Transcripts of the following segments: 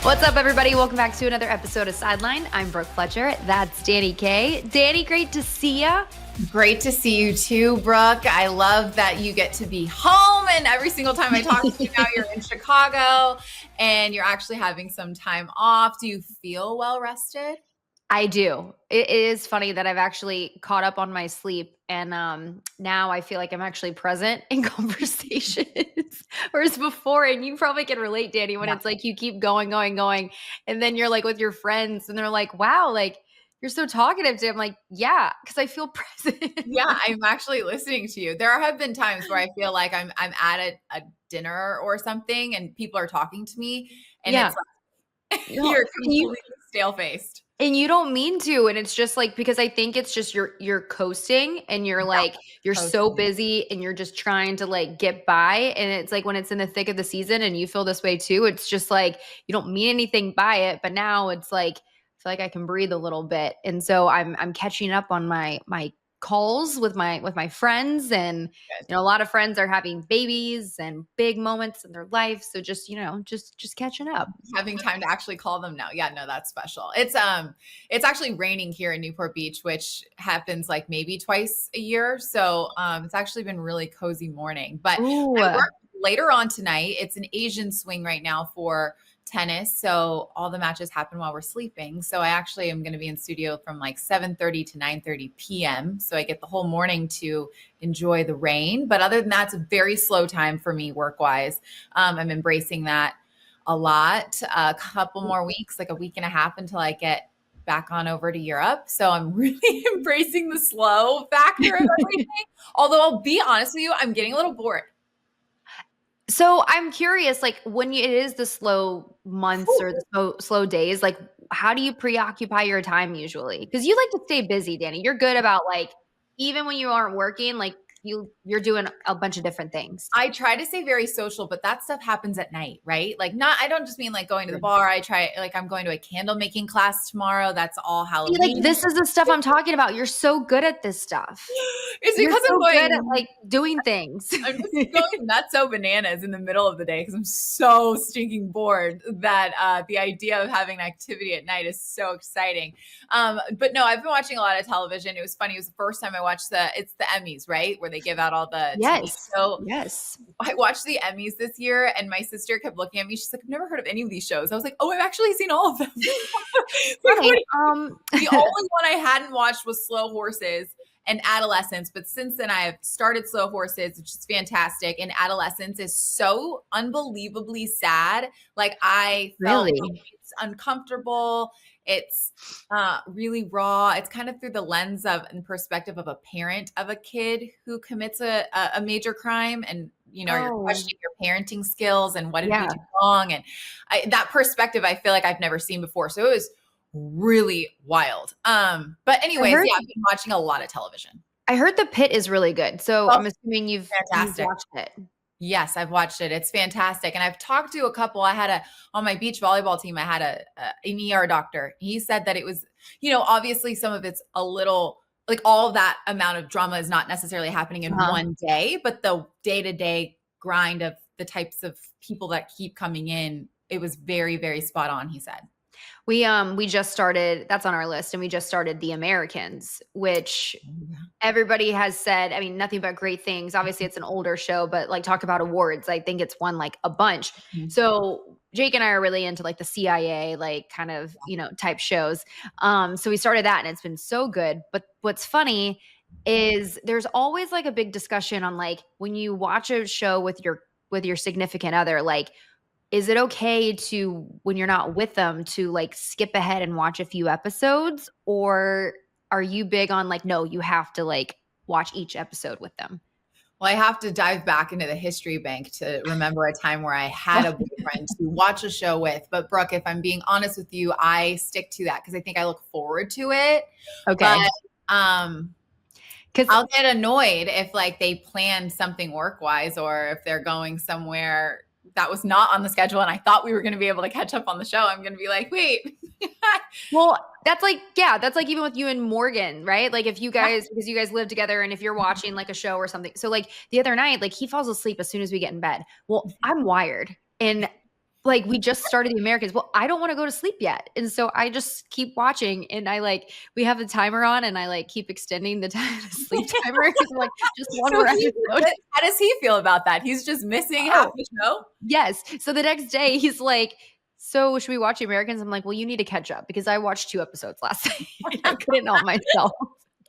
What's up, everybody? Welcome back to another episode of Sideline. I'm Brooke Fletcher. That's Dani K. Dani, great to see ya. Great to see you too, Brooke. I love that you get to be home, and every single time I talk to you now, you're in Chicago and you're actually having some time off. Do you feel well rested? I do. It is funny that I've actually caught up on my sleep, and now I feel like I'm actually present in conversations. Whereas before, and you probably can relate, Dani, when it's like you keep going, and then you're like with your friends, and they're like, "Wow, like you're so talkative." I'm like, "Yeah," because I feel present. Yeah, I'm actually listening to you. There have been times where I feel like I'm at a dinner or something, and people are talking to me, and it's like you're completely stale-faced. And you don't mean to. And it's just like, because I think it's just you're coasting, and you're like, you're so busy, and you're just trying to like get by. And it's like when it's in the thick of the season, and you feel this way too, it's just like, you don't mean anything by it. But now it's like, I feel like I can breathe a little bit. And so I'm catching up on my calls with my friends, and a lot of friends are having babies and big moments in their life, so just just catching up, having time to actually call them now. Yeah, no, that's special. It's actually raining here in Newport Beach, which happens like maybe twice a year, so it's actually been really cozy morning. But I work later on tonight. It's an Asian swing right now for tennis, so all the matches happen while we're sleeping. So I actually am going to be in studio from like 7:30 to 9:30 p.m. So I get the whole morning to enjoy the rain. But other than that, it's a very slow time for me work-wise. I'm embracing that a lot. A couple more weeks, like a week and a half, until I get back on over to Europe. So I'm really embracing the slow factor of everything. Although I'll be honest with you, I'm getting a little bored. So I'm curious, like when it is the slow months or the slow days, like how do you preoccupy your time usually? Because you like to stay busy, Dani. You're good about like, even when you aren't working, like you're doing a bunch of different things. I try to stay very social, but that stuff happens at night, right? Like I don't just mean like going to the bar. I'm going to a candle making class tomorrow. That's all Halloween. See, like this is the stuff I'm talking about. You're so good at this stuff. It's because I'm good at like doing things. I'm just going nuts so bananas in the middle of the day because I'm so stinking bored that the idea of having an activity at night is so exciting. But no, I've been watching a lot of television. It was funny. It was the first time I watched it's the Emmys, right? Where they give out all the TV. So I watched the Emmys this year, and my sister kept looking at me. She's like, "I've never heard of any of these shows." I was like, "Oh, I've actually seen all of them." The only one I hadn't watched was Slow Horses and Adolescence. But since then I've started Slow Horses, which is fantastic. And Adolescence is so unbelievably sad. Like I felt like it's uncomfortable. It's really raw. It's kind of through the lens of and perspective of a parent of a kid who commits a major crime, and you're questioning your parenting skills and what did we do wrong, and that perspective I feel like I've never seen before. So it was really wild. But anyways, I've been watching a lot of television. I heard The Pit is really good, so I'm assuming you've watched it. Yes, I've watched it. It's fantastic. And I've talked to a couple. On my beach volleyball team, I had an ER doctor. He said that it was, obviously some of it's a little, like all of that amount of drama is not necessarily happening in one day, but the day-to-day grind of the types of people that keep coming in, it was very, very spot on, he said. We just started, that's on our list, and we just started The Americans, which everybody has said, I mean, nothing but great things. Obviously it's an older show, but like talk about awards, I think it's won like a bunch. So Jake and I are really into like the CIA, like kind of, type shows. So we started that, and it's been so good. But what's funny is there's always like a big discussion on like when you watch a show with your significant other, like, is it okay to, when you're not with them, to like skip ahead and watch a few episodes? Or are you big on like, no, you have to like watch each episode with them? Well, I have to dive back into the history bank to remember a time where I had a boyfriend to watch a show with. But Brooke, if I'm being honest with you, I stick to that because I think I look forward to it. Okay. But, because I'll get annoyed if like they plan something work-wise, or if they're going somewhere that was not on the schedule and I thought we were going to be able to catch up on the show. I'm going to be like, wait. Well, that's like even with you and Morgan, right? Like if you guys, because you guys live together, and if you're watching like a show or something. So like the other night, like he falls asleep as soon as we get in bed. Well, I'm wired, and like, we just started The Americans. Well, I don't wanna go to sleep yet, and so I just keep watching, and we have the timer on, and I, keep extending the time the sleep timer because 'cause I'm like, "Just one So more episode." how does he feel about that? He's just missing half Oh, the show? yes. So the next day, he's like, "So, should we watch The Americans?" I'm like, "Well, you need to catch up because I watched 2 episodes last night. I couldn't help myself."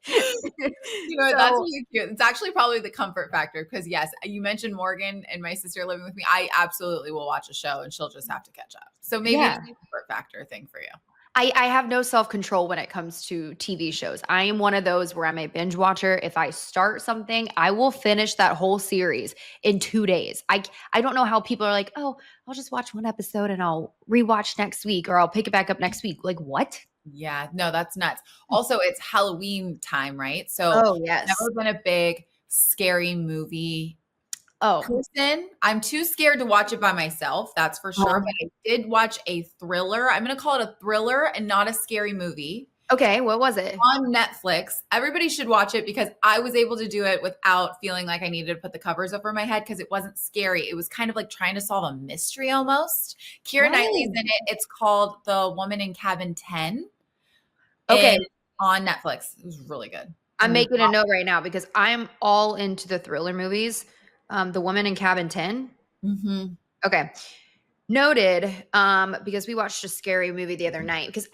That's So really cute. It's actually probably the comfort factor because yes, you mentioned Morgan and my sister living with me. I absolutely will watch a show and she'll just have to catch up. So maybe it's yeah. a comfort factor thing for you. I have no self-control when it comes to TV shows. I am one of those where I'm a binge watcher. If I start something, I will finish that whole series in 2 days. I don't know how people are like, "Oh, I'll just watch one episode and I'll rewatch next week or I'll pick it back up next week." Like, what? Yeah, no, that's nuts. Also, it's Halloween time, right? So Oh, yes. never been a big scary movie Oh. person. I'm too scared to watch it by myself, that's for sure. But I did watch a thriller. I'm going to call it a thriller and not a scary movie Okay, what was it? on Netflix. Everybody should watch it because I was able to do it without feeling like I needed to put the covers over my head because it wasn't scary. It was kind of like trying to solve a mystery almost. Keira Knightley's in it. It's called The Woman in Cabin 10. Okay. And on Netflix. It was really good. I'm making a note right now because I'm all into the thriller movies. The Woman in Cabin 10. Mhm. Okay. Noted, because we watched a scary movie the other night because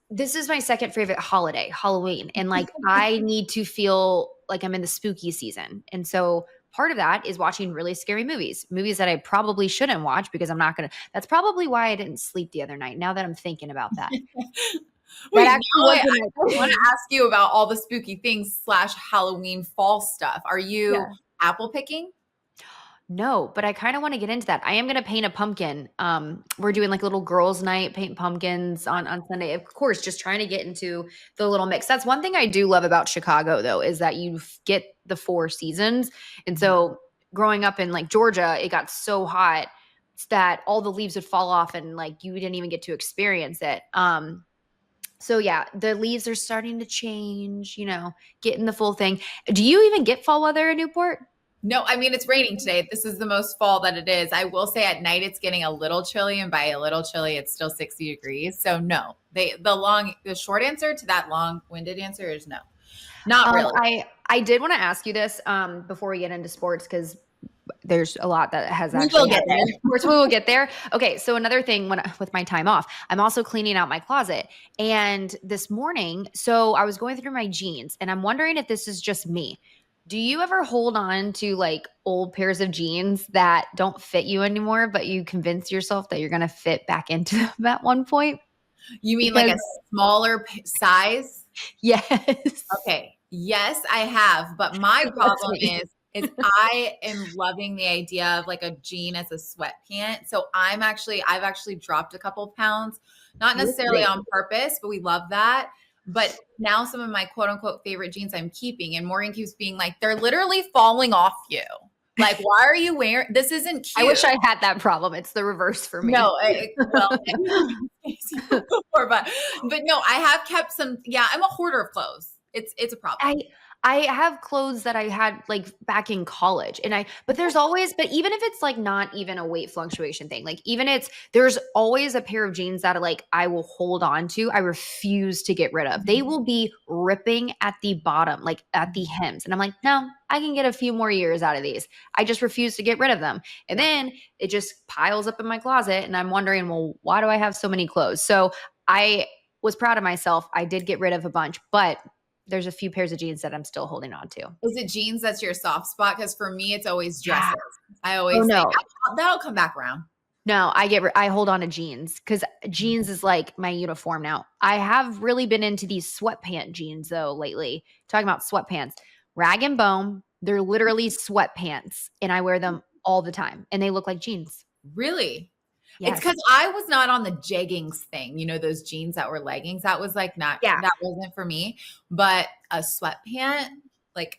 this is my second favorite holiday, Halloween, and, I need to feel like I'm in the spooky season, and so part of that is watching really scary movies that I probably shouldn't watch because I'm not gonna that's probably why I didn't sleep the other night, now that I'm thinking about that. Wait, That now actually I wasn't wanna ask you about all the spooky things / Halloween fall stuff. Are you Yeah. apple picking? No, but I kinda wanna get into that. I am gonna paint a pumpkin. We're doing, a little girls' night, paint pumpkins on Sunday. Of course, just trying to get into the little mix. That's one thing I do love about Chicago, though, is that you get the 4 seasons, and so growing up in, Georgia, it got so hot that all the leaves would fall off and, you didn't even get to experience it. So, yeah, the leaves are starting to change, getting the full thing. Do you even get fall weather in Newport? No, I mean, it's raining today. This is the most fall that it is. I will say at night it's getting a little chilly, and by a little chilly, it's still 60 degrees. So no, the short answer to that long-winded answer is no, not really. I did want to ask you this before we get into sports because there's a lot that has We actually will get happened in there. sports. We will get there. Okay, so another thing with my time off, I'm also cleaning out my closet. And this morning, so I was going through my jeans, and I'm wondering if this is just me. Do you ever hold on to old pairs of jeans that don't fit you anymore, but you convince yourself that you're going to fit back into them at one point? You mean like Because a smaller size? yes, Okay. Yes, I have. But my that's problem me. is I am loving the idea of like a jean as a sweatpant. So I've actually dropped a couple of pounds, not necessarily Really? on purpose, but we love that. But now some of my quote unquote favorite jeans I'm keeping, and Morgan keeps being like, they're literally falling off you. Like, why are you wearing this? Isn't I cute. wish I had that problem. It's the reverse for me. No, well, before, but no, I have kept some. Yeah, I'm a hoarder of clothes. It's a problem. I have clothes that I had back in college but there's always but even if it's not even a weight fluctuation thing, there's always a pair of jeans that I will hold on to. I refuse to get rid of. They will be ripping at the bottom, at the hems. And I'm like, no, I can get a few more years out of these. I just refuse to get rid of them. And then it just piles up in my closet and I'm wondering, well, why do I have so many clothes? So I was proud of myself. I did get rid of a bunch, but there's a few pairs of jeans that I'm still holding on to. Is it jeans that's your soft spot? Because for me, it's always dresses. I Oh, always think no. that'll come back around. No, I hold on to jeans because jeans is my uniform now. I have really been into these sweatpant jeans though lately. Talking about sweatpants, Rag and Bone, they're literally sweatpants, and I wear them all the time, and they look like jeans. Really? It's Yes. because I was not on the jeggings thing, those jeans that were leggings. That was Yeah. that wasn't for me. But a sweatpant,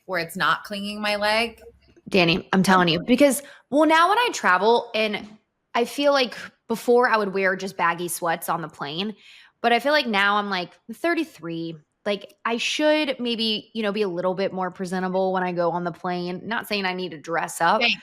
where it's not clinging my leg. Dani, I'm telling you, because now when I travel and I feel like before I would wear just baggy sweats on the plane, but I feel like now I'm 33. I should maybe, be a little bit more presentable when I go on the plane. Not saying I need to dress up. Thanks.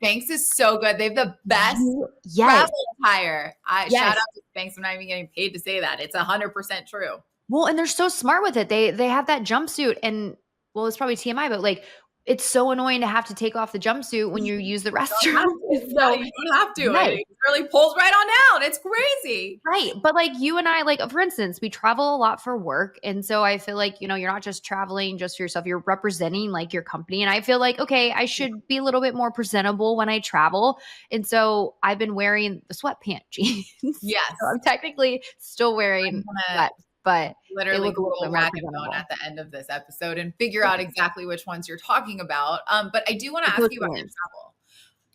Spanx is so good. They have the best Yes. travel attire. Yes. Shout out to Spanx. I'm not even getting paid to say that. It's 100% true. Well, and they're so smart with it. They have that jumpsuit, and well, it's probably TMI, but like it's so annoying to have to take off the jumpsuit when you use the restroom. No, you don't have to. Right. It really pulls right on down. It's crazy. Right. But like you and I, like for instance, we travel a lot for work. And so I feel like, you're not just traveling just for yourself, you're representing like your company. And I feel like, okay, I should be a little bit more presentable when I travel. And so I've been wearing the sweatpant jeans. Yes. So I'm technically still wearing that. But literally Google rabbit going at the end of this episode and figure out exactly which ones you're talking about. But I do want to ask you about your travel.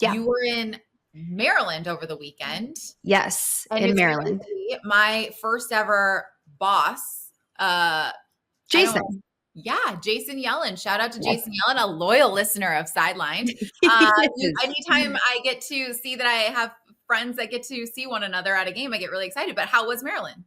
Yeah. You were in Maryland over the weekend. Yes, in Maryland. Crazy. My first ever boss, Jason. Jason Yellen. Shout out to Jason Yellen, a loyal listener of Sidelined. Anytime I get to see that I have friends that get to see one another at a game, I get really excited. But how was Maryland?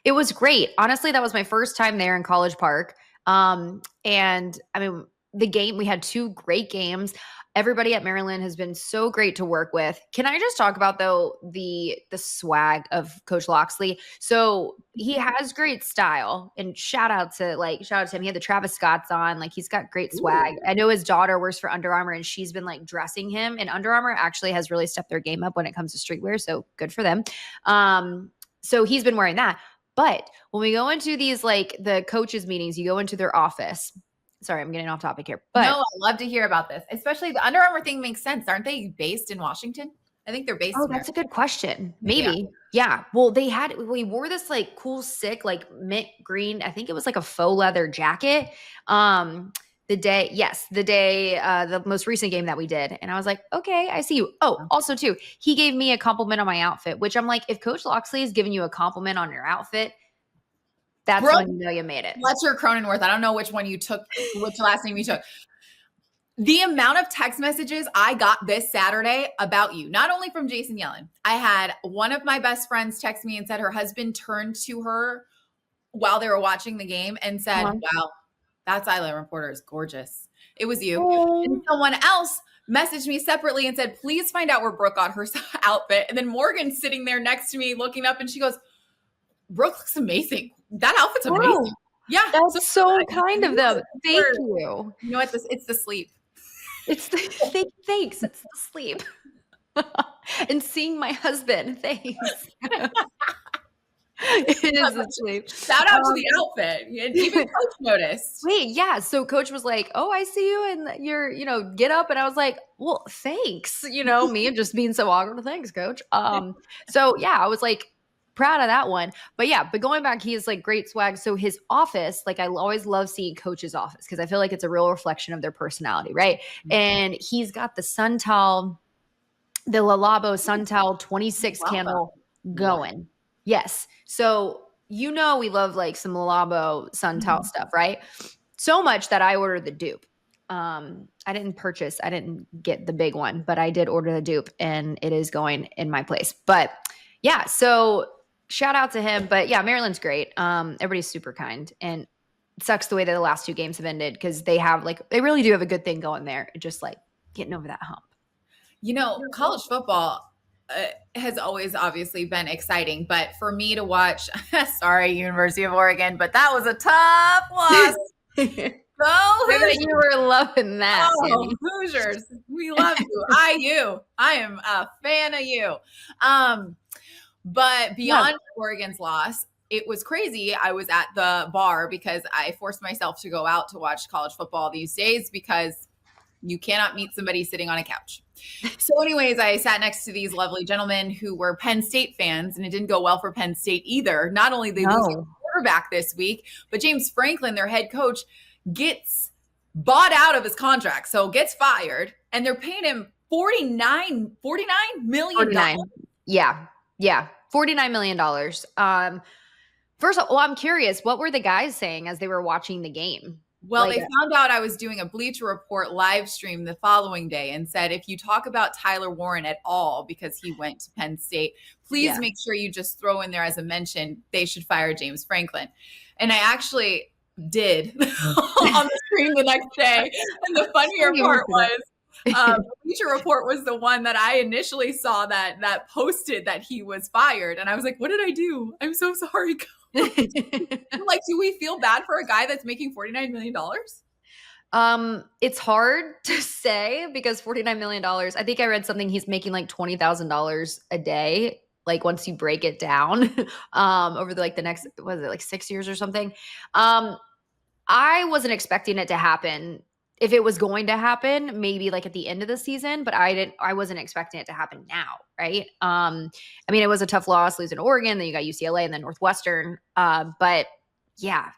It was great. Honestly, that was my first time there in College Park. And I mean, the game, we had 2 great games. Everybody at Maryland has been so great to work with. Can I just talk about though the swag of Coach Locksley? So he has great style, and shout out to him. He had the Travis Scotts on, like he's got great swag. Ooh. I know his daughter works for Under Armour, and she's been like dressing him, and Under Armour actually has really stepped their game up when it comes to streetwear. So good for them. So he's been wearing that. But when we go into these, like the coaches meetings, you go into their office. Sorry, I'm getting off topic here. But no, I love to hear about this. Especially the Under Armour thing makes sense. Aren't they based in Washington? I think they're based. Oh, that's a good question. Maybe. Yeah. Well, we wore this like cool, sick, like mint green. I think it was like a faux leather jacket. The most recent game that we did. And I was like, okay, I see you. Oh, also too, he gave me a compliment on my outfit, which I'm like, if Coach Locksley is giving you a compliment on your outfit, that's when you know you made it. Fletcher Cronenworth. I don't know which one you took, which last name you took. The amount of text messages I got this Saturday about you, not only from Jason Yellen. I had one of my best friends text me and said her husband turned to her while they were watching the game and said, wow, that Sideline reporter is gorgeous. It was you. Oh. And someone else messaged me separately and said, please find out where Brooke got her outfit. And then Morgan's sitting there next to me looking up and she goes, Brooke looks amazing. That outfit's amazing. Oh, yeah. That's so kind of them. Thank you. You know what? It's the sleep. It's the thanks. It's the sleep. And seeing my husband. Thanks. It is the sleep. Shout out to the outfit. And even Coach noticed. Wait, yeah. So Coach was like, oh, I see you and you're, get up. And I was like, well, thanks. Me just being so awkward. Thanks, Coach. So yeah, I was like proud of that one. But yeah, going back, he has like great swag. So his office, like I always love seeing Coach's office because I feel like it's a real reflection of their personality, right? Mm-hmm. And he's got the 𝗏𝗏 Suntel 26 candle going. Yes. So, we love like some 𝗏𝗏 Suntel stuff, right? So much that I ordered the dupe. I didn't get the big one, but I did order the dupe and it is going in my place. But yeah, so shout out to him. But yeah, Maryland's great. Everybody's super kind, and it sucks the way that the last 2 games have ended because they really do have a good thing going there. Just like getting over that hump. College football has always obviously been exciting, but for me to watch, sorry, University of Oregon, but that was a tough loss. You were loving that. Oh, Hoosiers, we love you. I am a fan of you. But beyond Oregon's loss, it was crazy. I was at the bar because I forced myself to go out to watch college football these days because you cannot meet somebody sitting on a couch. So anyways, I sat next to these lovely gentlemen who were Penn State fans, and it didn't go well for Penn State either. Not only they lose their quarterback this week, but James Franklin, their head coach, gets bought out of his contract. So gets fired, and they're paying him $49 million. Yeah. $49 million. First of all, I'm curious, what were the guys saying as they were watching the game? Well, they found out I was doing a Bleacher Report live stream the following day and said, if you talk about Tyler Warren at all, because he went to Penn State, please make sure you just throw in there as a mention, they should fire James Franklin. And I actually did on the stream the next day. And the funnier part was Bleacher Report was the one that I initially saw that posted that he was fired. And I was like, what did I do? I'm so sorry. Like, do we feel bad for a guy that's making $49 million? It's hard to say because $49 million, I think I read something he's making like $20,000 a day. Like once you break it down, over the next, was it like 6 years or something? I wasn't expecting it to happen. If it was going to happen, maybe like at the end of the season, but I wasn't expecting it to happen now. Right. I mean, it was a tough loss losing to Oregon, then you got UCLA and then Northwestern. But yeah,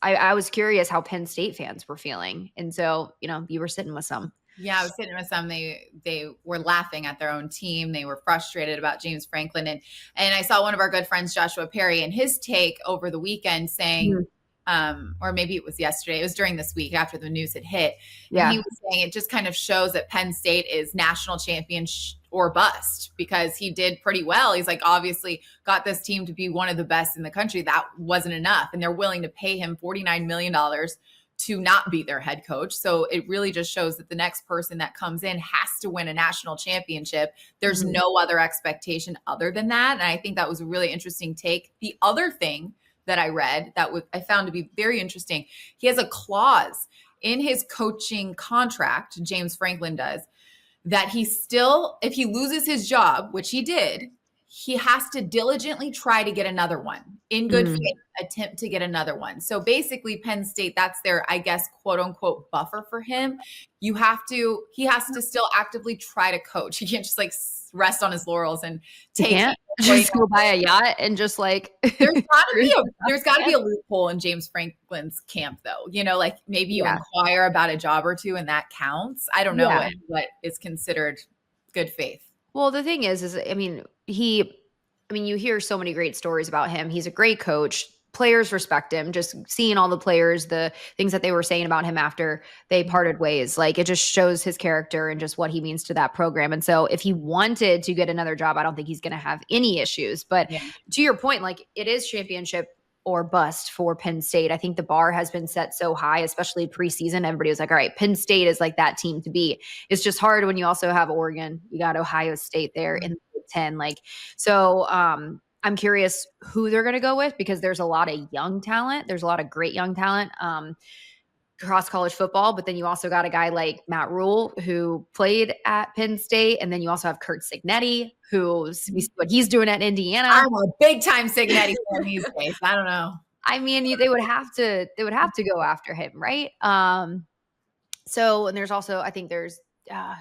I was curious how Penn State fans were feeling. And so, you were sitting with some. Yeah, I was sitting with some. They were laughing at their own team. They were frustrated about James Franklin. And I saw one of our good friends, 𝗵𝗂 Perry, and his take over the weekend saying, or maybe it was yesterday, it was during this week after the news had hit. Yeah. And he was saying it just kind of shows that Penn State is national champion or bust, because he did pretty well. He's like, obviously got this team to be one of the best in the country. That wasn't enough. And they're willing to pay him $49 million to not be their head coach. So it really just shows that the next person that comes in has to win a national championship. There's no other expectation other than that. And I think that was a really interesting take. The other thing that I read that I found to be very interesting, he has a clause in his coaching contract, James Franklin does, that he still, if he loses his job, which he did, he has to diligently try to get another one in good faith, attempt to get another one. So basically Penn State, that's their, I guess, quote unquote buffer for him. He has to still actively try to coach. He can't just like rest on his laurels and just go buy a yacht and just like, there's gotta be a loophole in James Franklin's camp though. Like maybe you inquire about a job or two and that counts. I don't know what is considered good faith. Well, the thing is, you hear so many great stories about him. He's a great coach. Players respect him. Just seeing all the players, the things that they were saying about him after they parted ways, like it just shows his character and just what he means to that program. And so if he wanted to get another job, I don't think he's going to have any issues. But to your point, like it is championship or bust for Penn State. I think the bar has been set so high, especially preseason. Everybody was like, all right, Penn State is like that team to be. It's just hard when you also have Oregon, you got Ohio State there in the Big Ten. I'm curious who they're going to go with, because there's a lot of young talent. There's a lot of great young talent across college football. But then you also got a guy like Matt Rule, who played at Penn State. And then you also have 𝗵𝗁cie, what he's doing at Indiana. I'm a big time 𝗵𝗁cie fan these days. I don't know. I mean, they would have to go after him, right? And there's also, I think there's,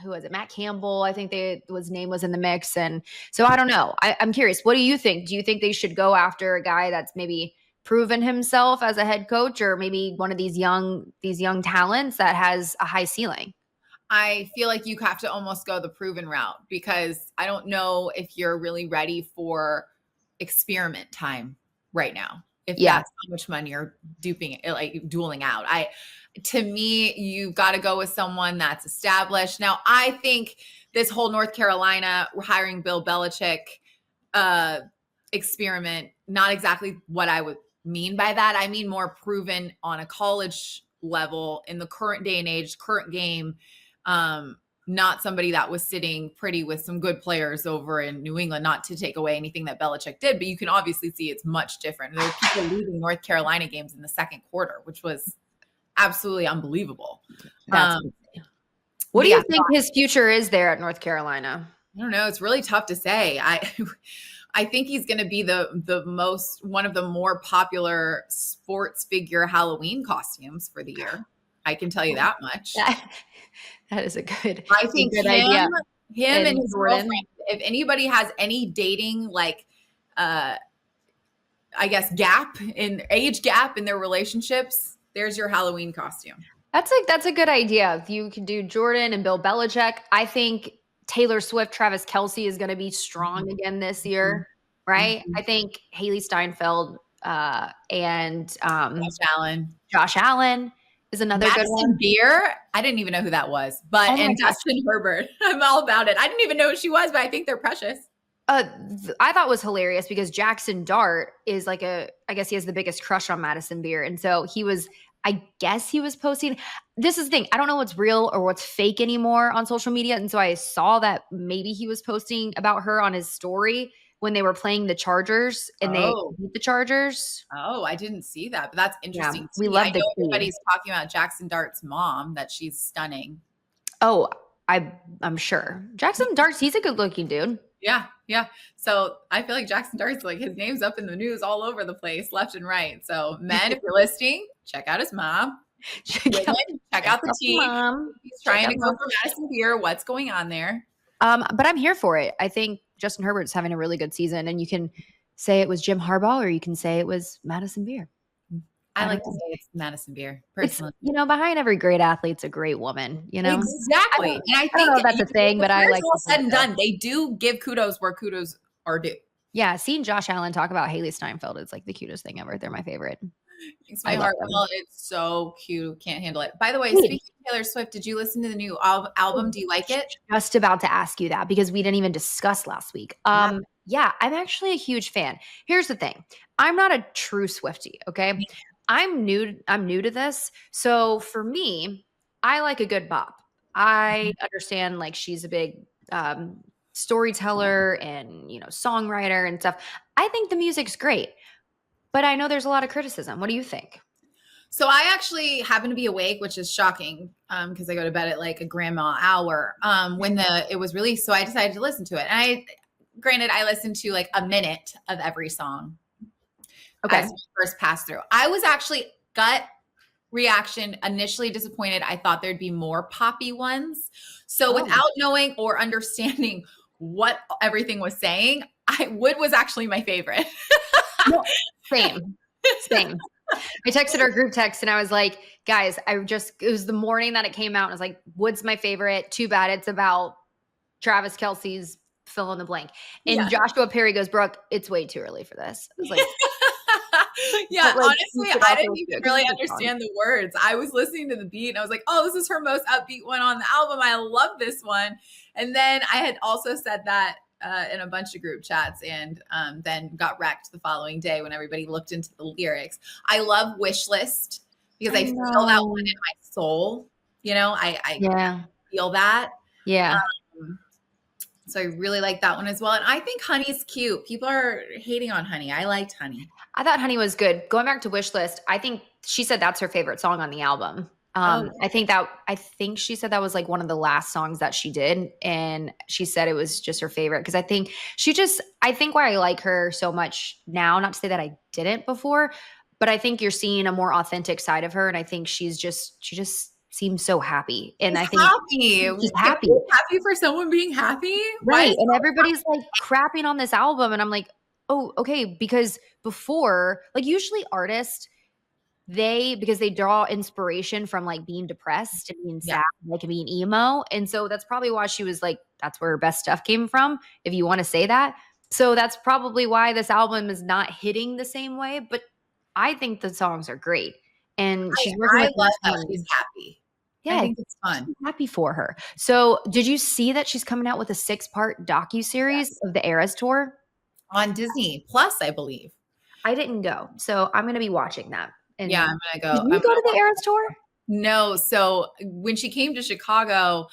who was it? Matt Campbell. I think his name was in the mix. And so I don't know. I'm curious. What do you think? Do you think they should go after a guy that's maybe proven himself as a head coach, or maybe one of these young talents that has a high ceiling? I feel like you have to almost go the proven route, because I don't know if you're really ready for experiment time right now. If that's how much money you're dueling out. To me, you've got to go with someone that's established. Now, I think this whole North Carolina hiring 𝗵𝗀 experiment, not exactly what I would mean by that. I mean more proven on a college level in the current day and age, current game. Not somebody that was sitting pretty with some good players over in New England, not to take away anything that Belichick did, but you can obviously see it's much different. There were people losing North Carolina games in the second quarter, which was absolutely unbelievable. What do you think his future is there at North Carolina? I don't know. It's really tough to say. I think he's going to be one of the more popular sports figure Halloween costumes for the year. I can tell you that much. That is a good idea. Him and his girlfriend, if anybody has any dating, I guess age gap in their relationships, there's your Halloween costume. That's a good idea. You can do Jordan and Bill Belichick. I think Taylor Swift, Travis Kelce is going to be strong again this year, right? I think Haley Steinfeld and Josh Allen is another good one. Beer, I didn't even know who that was, and Justin Herbert. I'm all about it. I didn't even know who she was, but I think they're precious. I thought was hilarious because Jackson Dart is I guess he has the biggest crush on Madison Beer. And so I guess he was posting. this is the thing. I don't know what's real or what's fake anymore on social media. And so I saw that maybe he was posting about her on his story when they were playing the Chargers and they Oh. beat the Chargers. Oh, I didn't see that, but that's Yeah, interesting to we me. I love the know tea. everybody's talking about Jackson Dart's mom, that she's stunning. Oh, I'm sure. Jackson Darts, he's a good looking dude. Yeah, yeah. So I feel like Jackson Dart's like his name's up in the news all over the place, left and right. So men, if you're listening, check out his mom. Women, check out the tea. Mom. He's trying to go for Madison Beer. What's going on there? But I'm here for it. I think Justin Herbert's having a really good season, and you can say it was Jim Harbaugh, or you can say it was Madison Beer. I like to say it's Madison Beer, personally. It's, behind every great athlete's a great woman, Exactly. And I don't know if that's a thing, but I like all said and done. They do give kudos where kudos are due. Yeah, seeing Josh Allen talk about Haley Steinfeld is like the cutest thing ever. They're my favorite. Makes my heart melt. It's so cute. Can't handle it. By the way, speaking of Taylor Swift, did you listen to the new album? Do you like it? Just about to ask you that because we didn't even discuss last week. Yeah, I'm actually a huge fan. Here's the thing. I'm not a true Swiftie, okay? I'm new to this. So for me, I like a good bop. I understand like she's a big storyteller and, songwriter and stuff. I think the music's great. But I know there's a lot of criticism. What do you think? So I actually happen to be awake, which is shocking because I go to bed at like a grandma hour when it was released. So I decided to listen to it. And granted, I listened to like a minute of every song. Okay. As my first pass through. I was actually gut reaction, initially disappointed. I thought there'd be more poppy ones. So without knowing or understanding what everything was saying, Wood was actually my favorite. No, same. I texted our group text and I was like, guys, it was the morning that it came out. And I was like, Wood's my favorite. Too bad it's about Travis Kelce's fill in the blank. And Joshua Perry goes, Brooke, it's way too early for this. I was like, yeah, honestly, I didn't even really understand the words. I was listening to the beat and I was like, oh, this is her most upbeat one on the album. I love this one. And then I had also said that in a bunch of group chats and then got wrecked the following day when everybody looked into the lyrics. I love Wish List because I feel that one in my soul. I feel that. Yeah. So I really like that one as well. And I think Honey's cute. People are hating on Honey. I liked Honey. I thought Honey was good. Going back to Wish List, I think she said that's her favorite song on the album. I think she said that was like one of the last songs that she did. And she said it was just her favorite. Cause I think why I like her so much now, not to say that I didn't before, but I think you're seeing a more authentic side of her. And I think she just seems so happy. And I think she's happy. Happy for someone being happy. Right. And everybody's like crapping on this album. And I'm like, oh, okay. Because before, like usually artists, because they draw inspiration from like being depressed and being sad, like being emo. And so that's probably why she was like, that's where her best stuff came from, if you want to say that. So that's probably why this album is not hitting the same way. But I think the songs are great. And I love that she's happy. Yeah, I think it's fun. I'm happy for her. So did you see that she's coming out with a 6-part docuseries of the Eras Tour? On Disney Plus, I believe. I didn't go. So I'm going to be watching that. And I'm going to go. Did you go to the Eras Tour? No. So when she came to Chicago,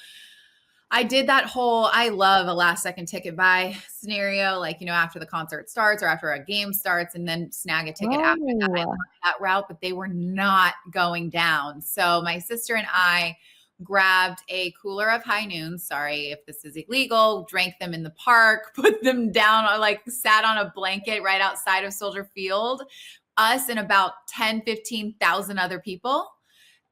I did that whole, I love a last second ticket buy scenario, like, after the concert starts or after a game starts and then snag a ticket after that. I love that route, but they were not going down. So my sister and I grabbed a cooler of High Noons. Sorry if this is illegal, drank them in the park, put them down, sat on a blanket right outside of Soldier Field, us and about 10, 15,000 other people.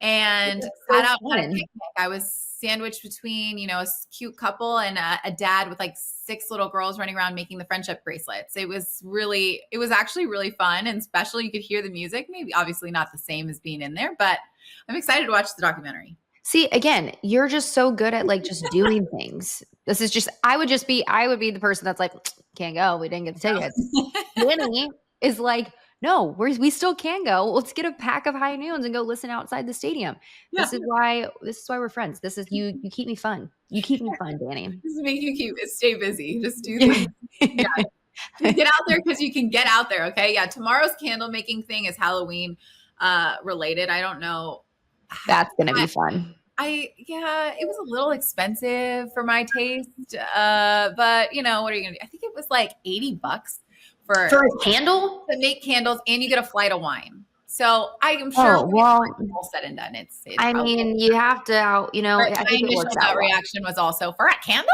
And sat out on a picnic. I was sandwiched between, a cute couple and a dad with like 6 little girls running around making the friendship bracelets. It was actually really fun and special. You could hear the music, maybe obviously not the same as being in there, but I'm excited to watch the documentary. See, again, you're just so good at like just doing things. This is just, I would be the person that's like, can't go. We didn't get the tickets. Dani is like, no, we still can go. Let's get a pack of High Noons and go listen outside the stadium. Yeah. This is why we're friends. This is you keep me fun. You keep me fun, Dani. This is make you stay busy. Just do things. Yeah. Get out there because you can get out there. Okay. Yeah. Tomorrow's candle making thing is Halloween related. I don't know That's going to be fun. Yeah, it was a little expensive for my taste. But you know, what are you gonna do? I think it was like $80 for a candle to make candles, and you get a flight of wine. So I am sure all said and done. It's I mean, you have to, you know, I think it works out. Reaction was also for a candle.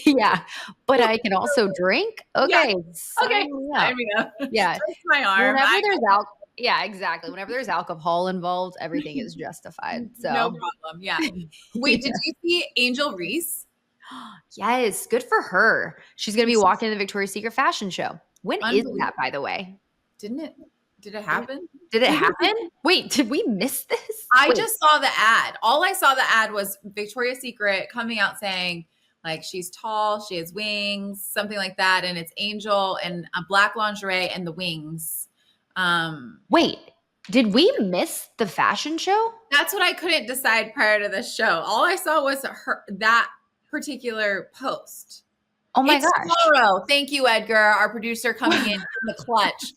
Yeah, but I can also drink. Okay, sign me up. Yeah, twist my arm. Whenever there's yeah, exactly. Whenever there's alcohol involved, everything is justified. So no problem. Yeah. Wait, did you see Angel Reese? Yes, good for her. She's going to be walking in the VS fashion show. When is that, by the way? Did it happen? Did it happen? Wait, did we miss this? I just saw the ad. All I saw the ad was Victoria's Secret coming out saying, like, she's tall, she has wings, something like that. And it's Angel and a black lingerie and the wings. Wait, did we miss the fashion show? That's what I couldn't decide prior to the show. All I saw was that particular post. Oh my gosh. Tomorrow. Thank you, Edgar, our producer, coming in the clutch.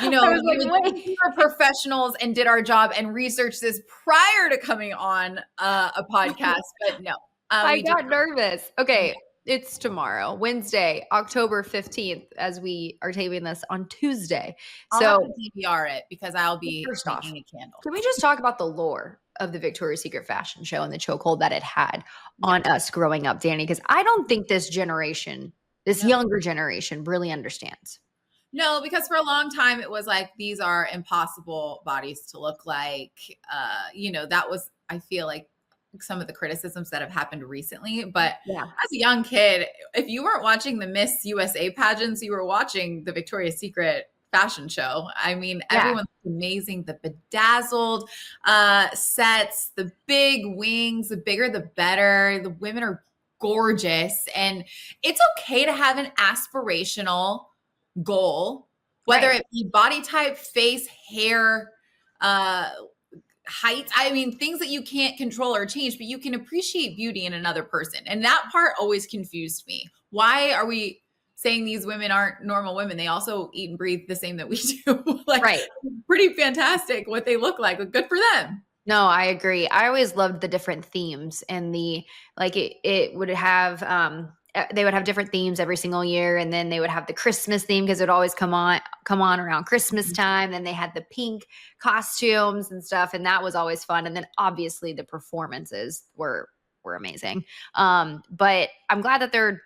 You know, we were professionals and did our job and researched this prior to coming on a podcast, but no. I got nervous. Okay, it's tomorrow, Wednesday, October 15th, as we are taping this on Tuesday. I'll have to DVR it because I'll be making a candle. Can we just talk about the lore of the Victoria's Secret fashion show and the chokehold that it had on us growing up, Dani? Because I don't think this generation, younger generation, really understands. No, because for a long time it was like, these are impossible bodies to look like. You know, that was, I feel like, some of the criticisms that have happened recently. But as a young kid, if you weren't watching the Miss USA pageants, you were watching the Victoria's Secret fashion show. I mean, everyone's amazing. The bedazzled sets, the big wings, the bigger the better. The women are gorgeous. And it's okay to have an aspirational goal, whether it be body type, face, hair, height. I mean, things that you can't control or change, but you can appreciate beauty in another person. And that part always confused me. Why are we saying these women aren't normal women? They also eat and breathe the same that we do. Pretty fantastic what they look like. Good for them. No, I agree. I always loved the different themes and it would have, they would have different themes every single year. And then they would have the Christmas theme because it would always come on around Christmas time. Then they had the pink costumes and stuff. And that was always fun. And then obviously the performances were amazing. But I'm glad that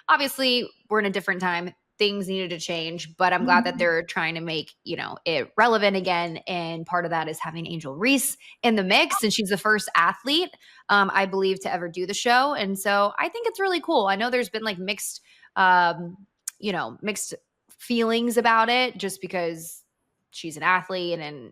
obviously we're in a different time. Things needed to change, but I'm glad that they're trying to make, it relevant again. And part of that is having Angel Reese in the mix. And she's the first athlete, I believe, to ever do the show. And so I think it's really cool. I know there's been mixed feelings about it just because she's an athlete and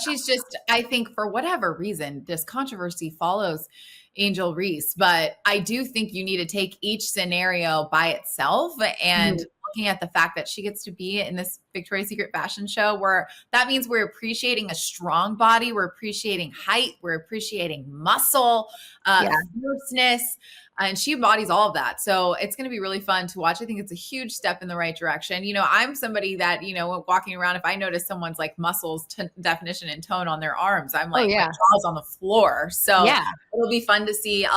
she's just, I think for whatever reason, this controversy follows Angel Reese, but I do think you need to take each scenario by itself and looking at the fact that she gets to be in this Victoria's Secret fashion show where that means we're appreciating a strong body. We're appreciating height. We're appreciating muscle, fierceness, and she embodies all of that. So it's going to be really fun to watch. I think it's a huge step in the right direction. I'm somebody that, walking around, if I notice someone's muscles, definition and tone on their arms, I'm my jaw's on the floor. So it'll be fun to see,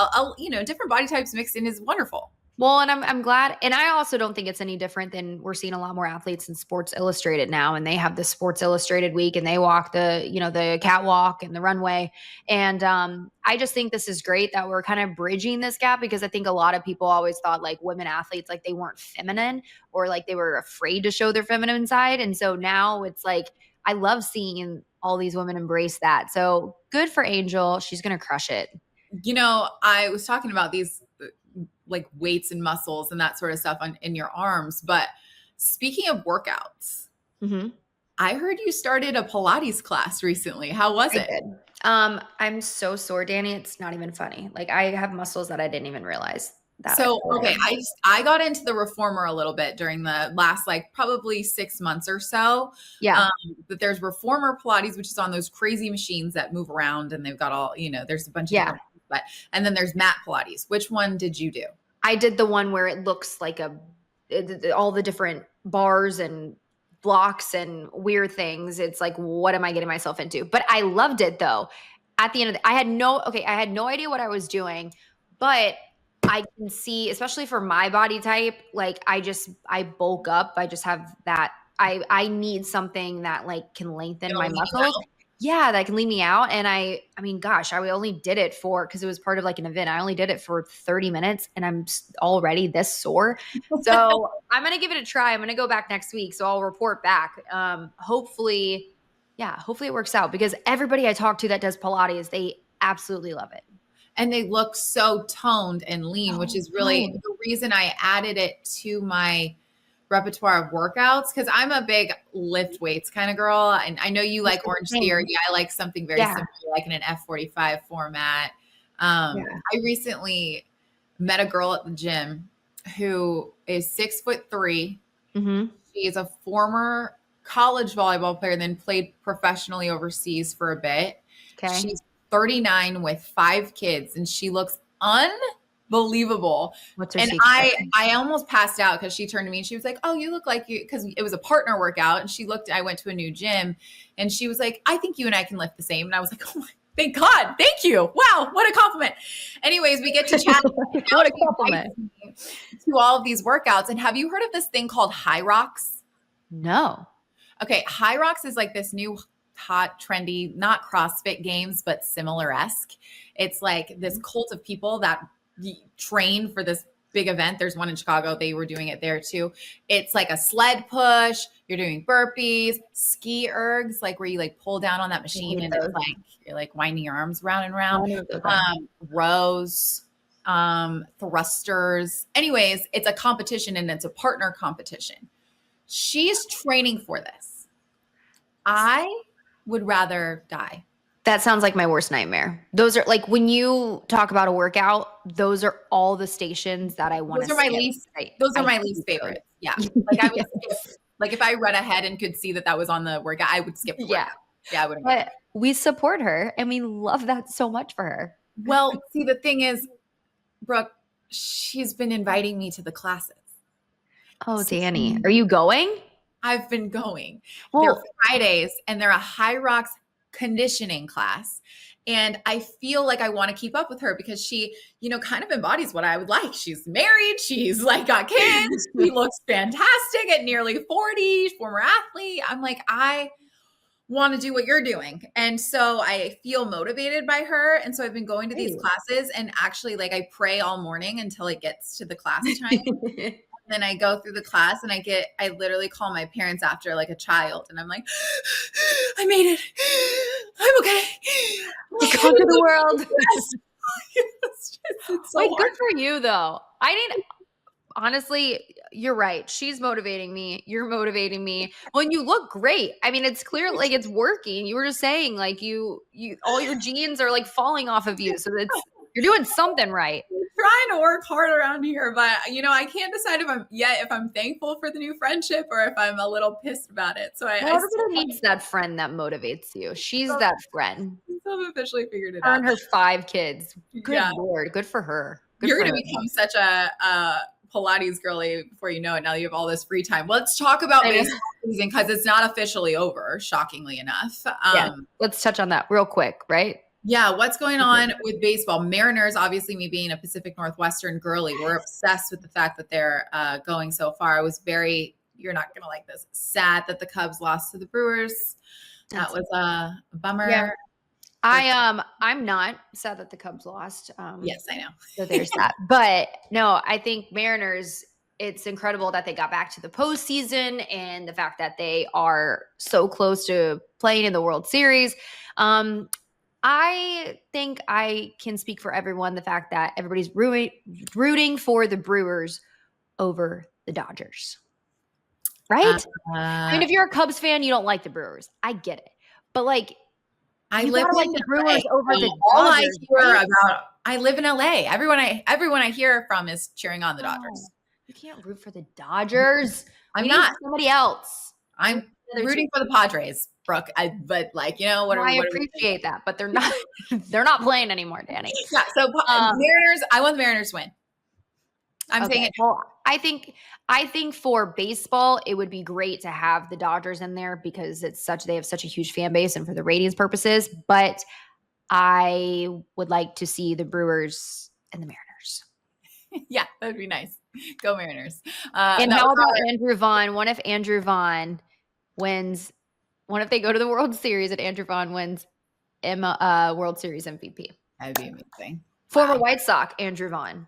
different body types mixed in is wonderful. Well, and I'm glad. And I also don't think it's any different than we're seeing a lot more athletes in Sports Illustrated now. And they have the Sports Illustrated week and they walk the catwalk and the runway. And I just think this is great that we're kind of bridging this gap because I think a lot of people always thought women athletes, they weren't feminine or they were afraid to show their feminine side. And so now it's I love seeing all these women embrace that. So good for Angel. She's going to crush it. I was talking about these weights and muscles and that sort of stuff in your arms. But speaking of workouts, I heard you started a Pilates class recently. How was it? I'm so sore, Dani. It's not even funny. I have muscles that I didn't even realize. I got into the reformer a little bit during the last probably 6 months or so. Yeah. But there's reformer Pilates, which is on those crazy machines that move around and they've got all, there's a bunch of different, and then there's mat Pilates. Which one did you do? I did the one where it looks like all the different bars and blocks and weird things. It's like, what am I getting myself into? But I loved it though. At the end of I had no idea what I was doing, but I can see, especially for my body type, like I bulk up. I just have that. I need something that like can lengthen my muscles. Yeah, that can leave me out. And I mean, gosh, I only did it because it was part of like an event. I only did it for 30 minutes and I'm already this sore. So I'm going to give it a try. I'm going to go back next week. So I'll report back. Hopefully it works out, because everybody I talk to that does Pilates, they absolutely love it. And they look so toned and lean, which is really the reason I added it to my repertoire of workouts, because I'm a big lift weights kind of girl. And I know you like Orange Theory. I like something very similar, like in an F45 format. I recently met a girl at the gym who is 6'3". Mm-hmm. She is a former college volleyball player, then played professionally overseas for a bit. Okay. She's 39 with 5 kids, and she looks unbelievable. What's her and secret? I almost passed out because she turned to me and she was like, "Oh, you look like you," because it was a partner workout. And I went to a new gym and she was like, "I think you and I can lift the same." And I was like, "Oh my, thank God. Thank you. Wow. What a compliment." Anyways, we get to chat. What a compliment. To all of these workouts. And have you heard of this thing called 𝗵𝗻₻? No. Okay. 𝗵𝗻₻ is like this new hot, trendy, not CrossFit Games, but similar-esque. It's like this cult of people that train for this big event. There's one in Chicago. They were doing it there too. It's like a sled push. You're doing burpees, ski ergs, like where you like pull down on that machine and it's like, you're like winding your arms round and round. Rows, thrusters. Anyways, it's a competition and it's a partner competition. She's training for this. I would rather die. That sounds like my worst nightmare. Those are like, when you talk about a workout, those are all the stations that I want to. Those are my least favorites. Yeah. Like I would like if I read ahead and could see that was on the workout, I would skip the workout. Yeah, I wouldn't. But we support her and we love that so much for her. Well, see, the thing is, Brooke, she's been inviting me to the classes. Oh, Dani, are you going? I've been going. Well, they're Fridays and they're a 𝗵𝗻 conditioning class. And I feel like I want to keep up with her because she, kind of embodies what I would like. She's married. She's like got kids. She looks fantastic at nearly 40, former athlete. I'm like, I want to do what you're doing. And so I feel motivated by her. And so I've been going to these classes and actually like I pray all morning until it gets to the class time. Then I go through the class and I literally call my parents after like a child. And I'm like, "I made it. I'm okay. I conquered the world." It's so Wait, good for you though. Honestly, you're right. She's motivating me. You're motivating me. Well, and you look great. I mean, it's clear like it's working. You were just saying like you all your genes are like falling off of you. So you're doing something right. Trying to work hard around here, but I can't decide if I'm thankful for the new friendship or if I'm a little pissed about it. So everybody needs that friend that motivates you. She's that friend. I've officially figured it out. And her 5 kids. Good Lord. Good for her. You're going to become such a Pilates girly before you know it. Now that you have all this free time. Let's talk about baseball season because it's not officially over, shockingly enough. Let's touch on that real quick, right? Yeah, what's going on with baseball? Mariners, obviously me being a Pacific Northwestern girly, we're obsessed with the fact that they're going so far. I was you're not going to like this, sad that the Cubs lost to the Brewers. That was a bummer. Yeah. I'm not sad that the Cubs lost. Yes, I know. So there's that. But no, I think Mariners, it's incredible that they got back to the postseason and the fact that they are so close to playing in the World Series. I think I can speak for everyone, the fact that everybody's rooting for the Brewers over the Dodgers. Right? I mean, if you're a Cubs fan, you don't like the Brewers. I get it. But like, I live like the Brewers over the Dodgers. All I hear I live in LA. Everyone I hear from is cheering on the Dodgers. You can't root for the Dodgers. I'm not. Somebody else. I'm rooting for the Padres, Brooke. I appreciate that, but they're not. They're not playing anymore, Dani. Yeah. So Mariners. I want the Mariners to win. I'm saying it. Well, I think for baseball, it would be great to have the Dodgers in there because they have such a huge fan base and for the ratings purposes. But I would like to see the Brewers and the Mariners. Yeah, that'd be nice. Go Mariners. And how about Andrew Vaughn? What if Andrew Vaughn wins? What if they go to the World Series and Andrew Vaughn wins World Series MVP? That'd be amazing. Former White Sox, Andrew Vaughn.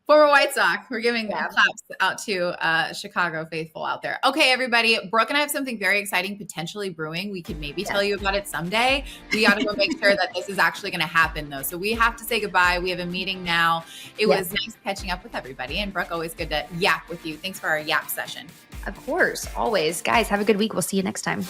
Former White Sox. We're giving claps out to Chicago faithful out there. Okay, everybody. Brooke and I have something very exciting potentially brewing. We could maybe tell you about it someday. We got to go make sure that this is actually going to happen, though. So we have to say goodbye. We have a meeting now. It was nice catching up with everybody. And Brooke, always good to yap with you. Thanks for our yap session. Of course. Always. Guys, have a good week. We'll see you next time.